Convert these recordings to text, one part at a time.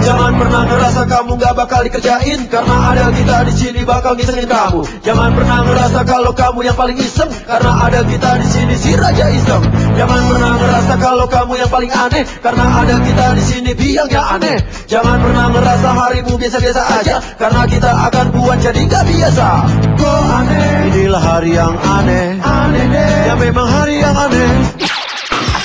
Jangan pernah ngerasa kamu gak bakal dikerjain, karena ada kita di sini bakal ngisengin kamu. Jangan pernah ngerasa kalau kamu yang paling iseng, karena ada kita di sini si Raja Iseng. Jangan pernah ngerasa kalau kamu yang paling aneh, karena ada kita di sini biangnya aneh. Jangan pernah ngerasa harimu biasa-biasa aja, karena kita akan buat jadi gak biasa. Kok aneh? Inilah hari yang aneh, aneh deh. Ya memang hari yang aneh.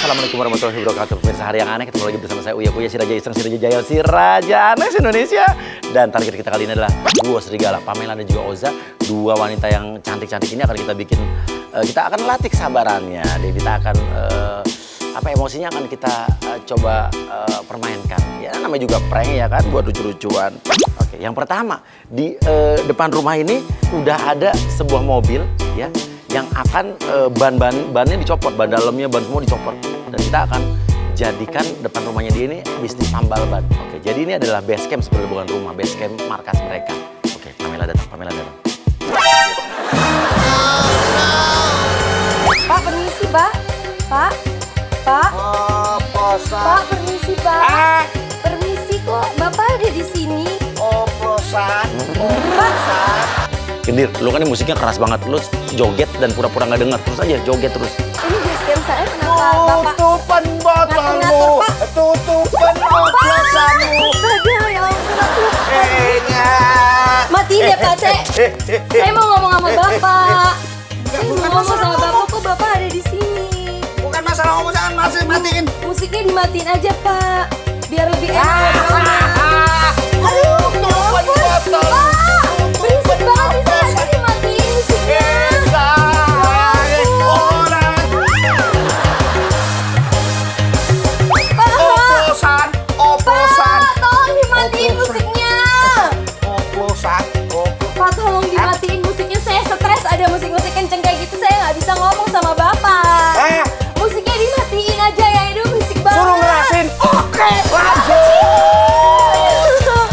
Assalamualaikum warahmatullahi wabarakatuh. Pemirsa hari yang aneh, ketemu lagi bersama saya Uya Kuya, si Raja Iseng, si Raja Jaya, si Raja Aneh Indonesia. Dan target kita kali ini adalah duo serigala, Pamela dan juga Oza. Dua wanita yang cantik-cantik ini akan kita bikin, kita akan latih kesabarannya. Dan kita akan, emosinya akan kita coba permainkan. Ya namanya juga prank ya kan, buat lucu-lucuan. Oke, yang pertama, di depan rumah ini udah ada sebuah mobil ya, yang akan bannya dicopot, ban dalamnya, ban semua dicopot. Dan kita akan jadikan depan rumahnya dia ini bisnis tambal ban. Oke, jadi ini adalah base camp sebenarnya, bukan rumah, base camp markas mereka. Oke, Pamela datang, Pamela datang. Pak, permisi, Pak. Pak. Pak. Pak, permisi, Pak. Permisi kok, Bapak ada di sini. Oposan. Gendir, lu kan ini musiknya keras banget, lu joget dan pura-pura nggak dengar, terus aja joget terus. Ini basecamp saya, kenapa Bapak? Tutupan botolmu, tutupan oplosanmu. Astaga, ya ampun aku. Matiin ya Pak, saya mau ngomong sama Bapak. Saya mau ngomong sama Bapak, kok Bapak ada di sini? Bukan masalah ngomong, jangan matiin. Musiknya dimatiin aja Pak, biar lebih enak. Aduh, tutupan botol. Berisik banget, bisa nggak sih dimatiin musiknya? Oplosan. Pak, tolong dimatiin musiknya. Oplosan. Pak, tolong dimatiin musiknya, saya stres ada musik-musik kenceng kayak gitu, saya nggak bisa ngomong sama Bapak. Musiknya dimatiin aja ya, itu berisik banget. Suruh ngerasin. Oke, lanjut.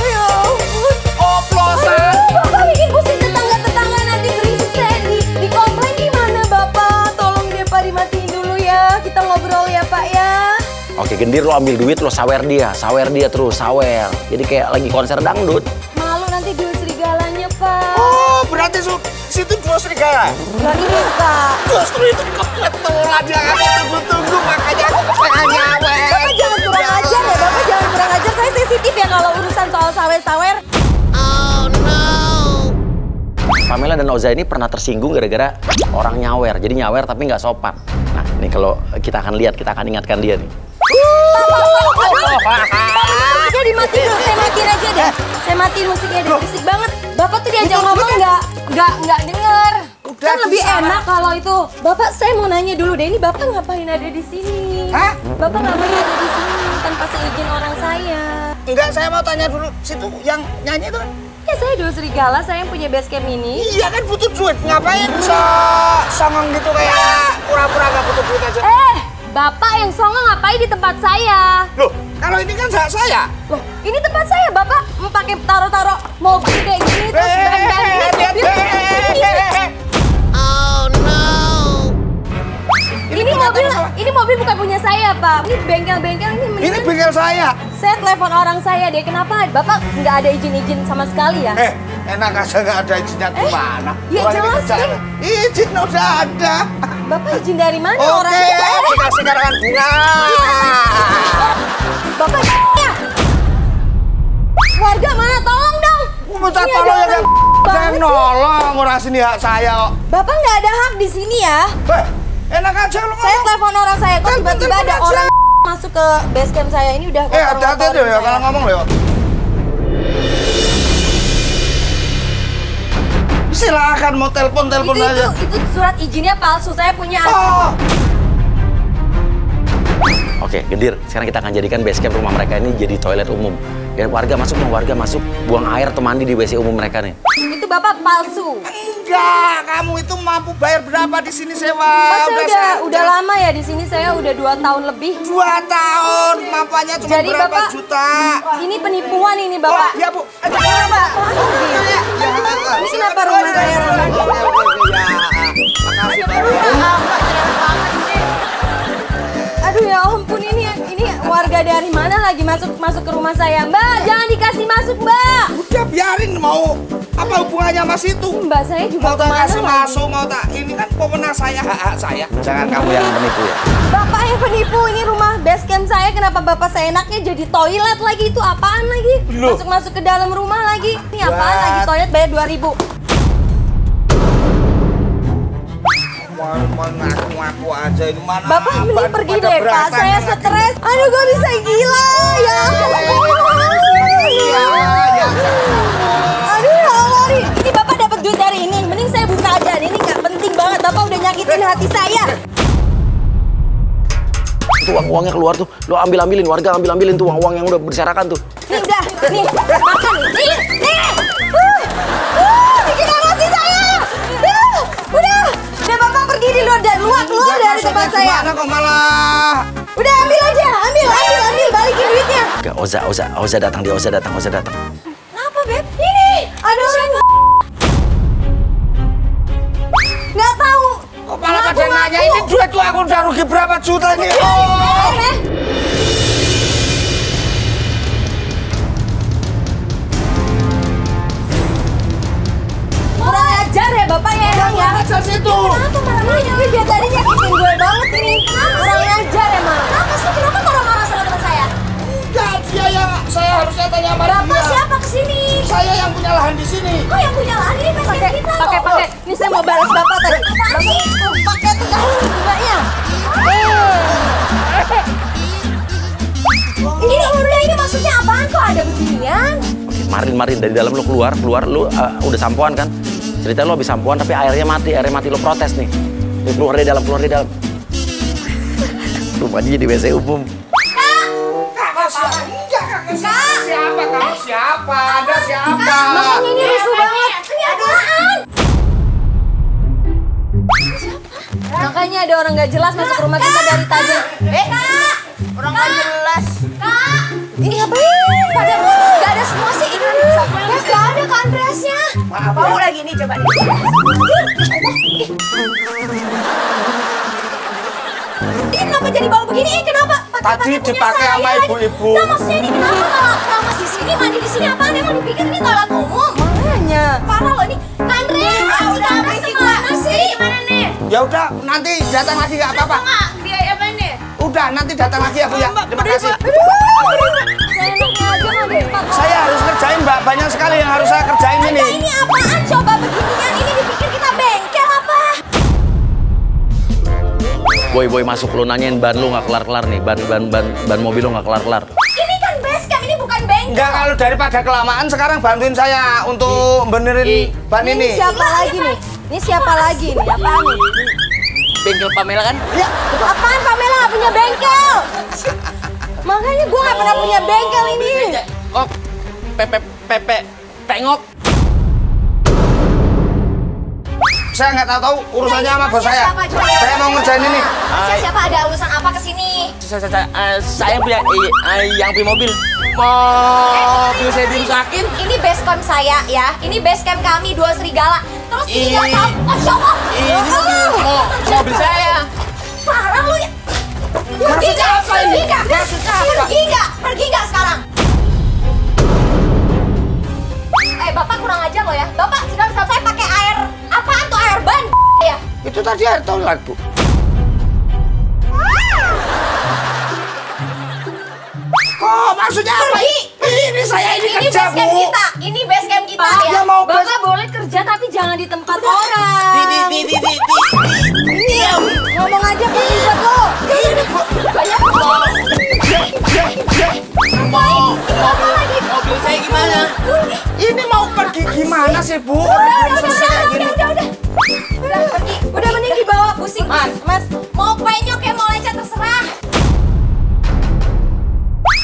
Ya ampun. Oplosan. Bapak bikin musik tetangga-tetangga nanti berisik, saya di komplain gimana Bapak? Tolong deh Pak dimatiin dulu ya, kita ngobrol ya Pak ya. Oke, Gendir, lo ambil duit, lo sawer dia terus, sawer. Jadi kayak lagi konser dangdut. Malu nanti duit serigalanya Pak. Oh, berarti situ dua serigala? Gak ini Pak. Justru itu kebetulan yang aku tunggu-tunggu, makanya aku pengen nyawer. Bapak jangan kurang ajar ya, Bapak jangan kurang ajar. Saya sensitif ya kalau urusan soal sawer-sawer. Pamela dan Oza ini pernah tersinggung gara-gara orang nyawer. Jadi nyawer tapi nggak sopan. Nah, ini kalau kita akan lihat, kita akan ingatkan dia nih. Musiknya dimatiin dulu, saya matiin aja deh. Saya matiin musiknya deh, berisik banget. Bapak tuh diajak ngomong nggak denger. Kan lebih enak kalau itu. Bapak, saya mau nanya dulu deh, ini Bapak ngapain ada di sini? Hah? Bapak ngapain ada di sini tanpa seizin orang saya? Enggak, saya mau tanya dulu, situ yang nyanyi itu. Ya saya dulu serigala, saya yang punya basecamp ini. Iya kan butuh duit, ngapain songong gitu kayak pura-pura gak butuh duit aja. Bapak yang songong ngapain di tempat saya? Loh, kalau ini kan hak saya. Loh, ini tempat saya, Bapak mau pakai taruh-taruh mobil kayak gini terus ban-ban Oh no. Ini mobil bukan punya saya, Pak. Ini bengkel-bengkel ini. Ini bengkel saya. Saya telepon orang saya deh. Kenapa? Bapak nggak ada izin-izin sama sekali ya? Enak aja nggak ada izinnya gimana? Ya jelas deh. Izin udah ada. Bapak izin dari mana Oke, orangnya? dikasih karangan bunga. Bapak ya. Warga mana? Tolong dong. Minta Ini tolong ada ya kan. orang Saya banget nolong ngurasin hak saya kok. Bapak nggak ada hak di sini ya? Enak aja lu Saya ngomong. telepon orang saya, kok Telepon tiba-tiba ada aja. orang masuk ke basecamp saya ini udah Hati-hati tuh ya kalau ngomong loh. Silakan mau telepon aja. Itu surat izinnya palsu, saya punya. Oh. Oke, Gendir, sekarang kita akan jadikan base camp rumah mereka ini jadi toilet umum. Ya, warga masuk, buang air atau mandi di WC umum mereka nih. Itu Bapak palsu. Enggak, kamu itu mampu bayar berapa di sini sewa? Pak, saya udah lama ya di sini, saya udah 2 tahun lebih. 2 tahun, mampanya cuma Jadi berapa Bapak, juta? ini penipuan ini Bapak. Oh, iya Bu. Kenapa? Ini kenapa rumah saya ramai? Makasih Pak. Aduh ya ampun. dari mana lagi masuk ke rumah saya? Mbak, jangan dikasih masuk, Mbak. Udah biarin, mau apa hubungannya sama situ? Mbak, saya juga Mau tak kemana kasih lagi? masuk, mau tak ini kan pemenang saya, hak saya. Jangan kamu yang menipu ya. Bapak yang penipu, ini rumah base camp saya. Kenapa Bapak seenaknya jadi toilet lagi? Itu apaan lagi? Loh. Masuk ke dalam rumah lagi. Ini apaan What? lagi? Toilet bayar 2.000. Mau ngaku-ngaku aja ini mana? Bapak mending abang pergi pada deh, Pak. berantakan Saya lagi. stres. Aduh, gue bisa gila. Ya Iya, ya. Aduh, ya Allah nih. Ini Bapak dapat duit dari ini. Mending saya buka aja. Ini nggak penting banget. Bapak udah nyakitin hati saya. Itu uang-uangnya keluar tuh. Lo ambil-ambilin, warga ambil-ambilin tuh uang-uang yang udah berserakan tuh. Nih udah, nih makan nih. Nih. Bikin emosi saya. Udah Bapak pergi di luar dan keluar dari tempat saya. Gimana kok malah? Udah ambil aja, ambil, balikin duitnya. Gak, Oza datang, Oza datang. Kenapa, Beb? Ini. Ada orang. Nggak tahu. Kok malah pada nanya ini duit tuh aku udah rugi berapa juta nih? Oh. Kurang ajar ya Bapak ya emang ya. Ajar situ. Kenapa marah-marah? Ini dia tadi nyakitin gue banget ini. Kurang ajar emang. Kenapa sih? Kenapa marah-marah sama teman saya? Enggak, dia yang saya harusnya tanya sama Bapak dia. siapa kesini? Saya yang punya lahan di sini. Oh yang punya lahan ini pasien kita loh. Pakai. Ini saya mau balas Bapak tadi. Apaan sih? Pakai tuh bunganya. Ini maksudnya apaan kok ada beginian? Oke, Marin dari dalam lo keluar lo udah sampoan kan? Cerita lo habis sampoan tapi airnya mati lo protes nih. Lo keluar dari dalam. Rumah dia di WC umum. Siapa? Kamu siapa? Anda siapa? Makanya ini rusuh banget. Ini apaan? Makanya ada orang gak jelas masuk rumah kita dari tadi. Kak! Orang gak jelas. Kak! Ini ngapain? Pada gak ada semua sih. Ini gak ada ke Andreasnya. Mau lagi nih coba. Ini kenapa jadi bau begini? Kenapa? Tadi dipakai sama ibu-ibu. Nah maksudnya ini kenapa malah keramas di sini, mandi di sini apaan? Emang dipikir ini toilet umum? Makanya. Parah loh ini. Andreas, udah berisik mana sih? Gimana nih? Ya udah, nanti datang lagi nggak apa-apa. Dia apa ini? Udah, nanti datang lagi ya Bu ya. Terima kasih. Saya enaknya aja mau diempat. Saya harus kerjain Mbak, banyak sekali yang harus saya kerjain ini. Ini apaan? Coba beginian ini dipikir kita bengkel apa? Boy masuk lo nanyain ban lo nggak kelar nih, ban mobil lo nggak kelar. Ini kan base camp, ini bukan bengkel. Enggak, kalau daripada kelamaan sekarang bantuin saya untuk benerin ban ini. Siapa lagi nih? Ini siapa lagi nih? Apaan nih? Bengkel Pamela kan? Ya, Apaan Pamela nggak punya bengkel? Makanya gue nggak pernah punya bengkel ini. Kok pengok. saya nggak tahu urusannya sama bos saya. Saya mau ngerjain ini. Siapa ada urusan apa kesini? Saya yang punya mobil. Mobil saya dirusakin. Ini base camp saya ya. Ini base camp kami dua serigala. Terus ini nggak tahu. Masya Allah. Ini mobil saya. Parah lu ya. Maksudnya apa ini? Maksudnya apa? Pergi nggak sekarang? Bapak kurang ajar loh ya. Bapak sedang selesai pakai air apaan tuh, air ban ya? Itu tadi air toilet, Bu. Oh, maksudnya apa? Ini saya ini kerja, Bu. Ini base camp kita Pak, ya. dia mau Bapak boleh kerja tapi jangan di tempat orang. Ngomong aja pergi buat lo. Mobil saya gimana? Ini mau pergi gimana sih, Bu? Udah mending dibawa, pusing. Mas, mau penyok ya mau lecet terserah.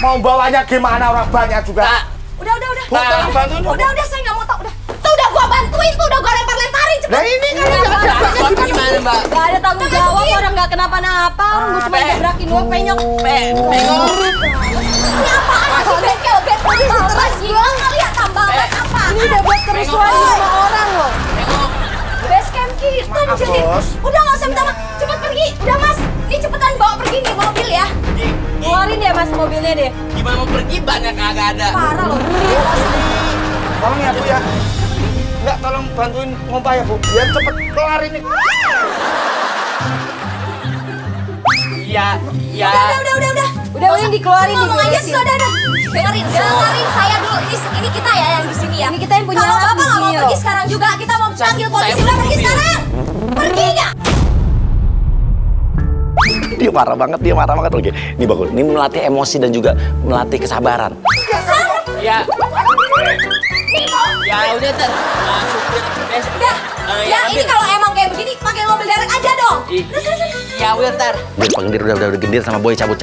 Mau bawanya gimana, orang banyak juga. Udah. Bu, tolong bantuin, Bu. Udah saya nggak mau tau. Tuh udah gua bantuin, tuh udah gua lempar-lemparin cepet. Nah ini kan nggak ada banyak Gimana, Mbak? Gak ada tanggung jawab, orang nggak kenapa-napa. Orang gua cuma gebrakin doang penyok. Pengok. Ini apaan sih bengkel tambah gila kali ya, tambangan apa? Ini udah buat kerusuhan di rumah orang loh. Base camp kita Maaf, jadi. Bos. Udah nggak usah minta maaf, cepet pergi. Udah Mas, ini cepetan bawa pergi nih mobil ya. Waduh, dikeluarin deh mas mobilnya deh. Gimana mau pergi banyak kagak ada. Parah loh. Tolong ya Bu ya. Enggak, tolong bantuin ngompa ya Bu. Biar cepet kelar ini. Iya, iya. Udah yang dikeluarin ngomong aja sih, udah. Dengerin saya dulu. Ini kita ya yang di sini ya. Ini kita yang punya Kalau anak Bapak di nggak mau sini, pergi loh. sekarang juga, kita mau panggil polisi. Saya Udah pergi mobil. sekarang. Pergi nggak? Dia marah banget lagi. Ini bagus. Ini melatih emosi dan juga melatih kesabaran. Ya. Ya udah ter. Supir. Udah. Ya ini kalau emang kayak begini, pakai mobil derek aja dong. Ya udah ter. Dia pengendir udah gendir sama boy cabut.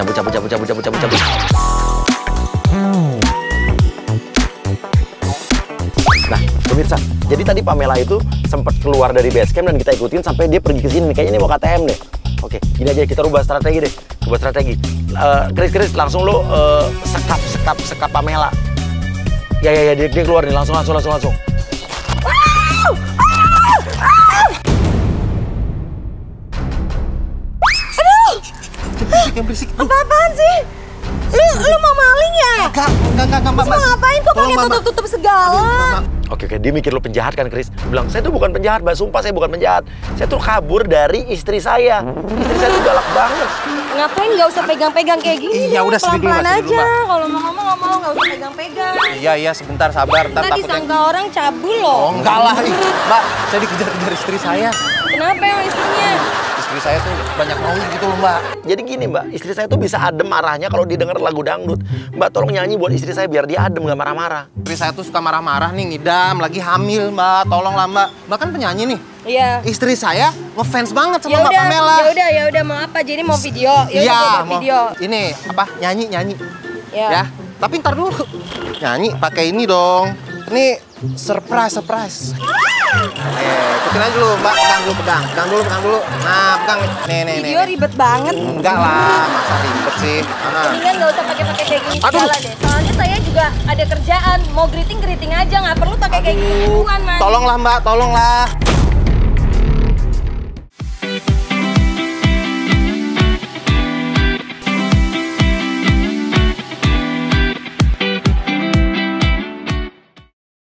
Nah, pemirsa, jadi tadi Pamela itu sempat keluar dari base camp dan kita ikutin sampai dia pergi ke sini. Kayaknya ini mau KTM deh. Oke, gini aja kita rubah strategi deh. Chris, langsung lo sekap Pamela. Ya, dia keluar nih, langsung. Berisik. Apaan sih? Lu mau maling ya? Enggak, Mbak. Mau ngapain kok pakai tutup-tutup segala? Oke, dia mikir lo penjahat kan, Chris? Dia bilang, saya tuh bukan penjahat, Mbak. Sumpah saya bukan penjahat. Saya tuh kabur dari istri saya. Istri saya tuh galak banget. Ngapain nggak usah pegang-pegang kayak gini? Iya, udah, sini dulu, pelan-pelan Mbak, sini dulu, aja. Mbak. Kalau mau ngomong nggak usah pegang-pegang. Iya, sebentar sabar. Ntar Kita takutnya. disangka orang cabul loh. Oh, enggak lah. Mbak, saya dikejar-kejar istri saya. Kenapa yang istrinya? Istri saya tuh banyak mau gitu loh, Mbak. Jadi gini, Mbak, istri saya tuh bisa adem marahnya kalau didengar lagu dangdut. Mbak, tolong nyanyi buat istri saya biar dia adem, gak marah-marah. Istri saya tuh suka marah-marah nih, ngidam, lagi hamil, Mbak. Tolonglah, Mbak. Mbak kan penyanyi nih. Iya. Istri saya ngefans banget sama Ya Mbak Pamela. ya udah mau apa? Jadi mau video. Ya udah Iya, gua buat mau video. ini apa? Nyanyi. Ya. Ya. Tapi ntar dulu. Nyanyi pakai ini dong. Ini surprise. Ikutin aja dulu, Mbak. Pegang dulu. Nah, pegang. Nih. Video ribet banget. Enggak lah, masa ribet sih. Mendingan nggak usah pakai kayak gini Aduh. segala deh. Soalnya saya juga ada kerjaan. Mau greeting aja, nggak perlu pakai kayak gitu-gituan, Mas. Tolonglah, Mbak, tolonglah.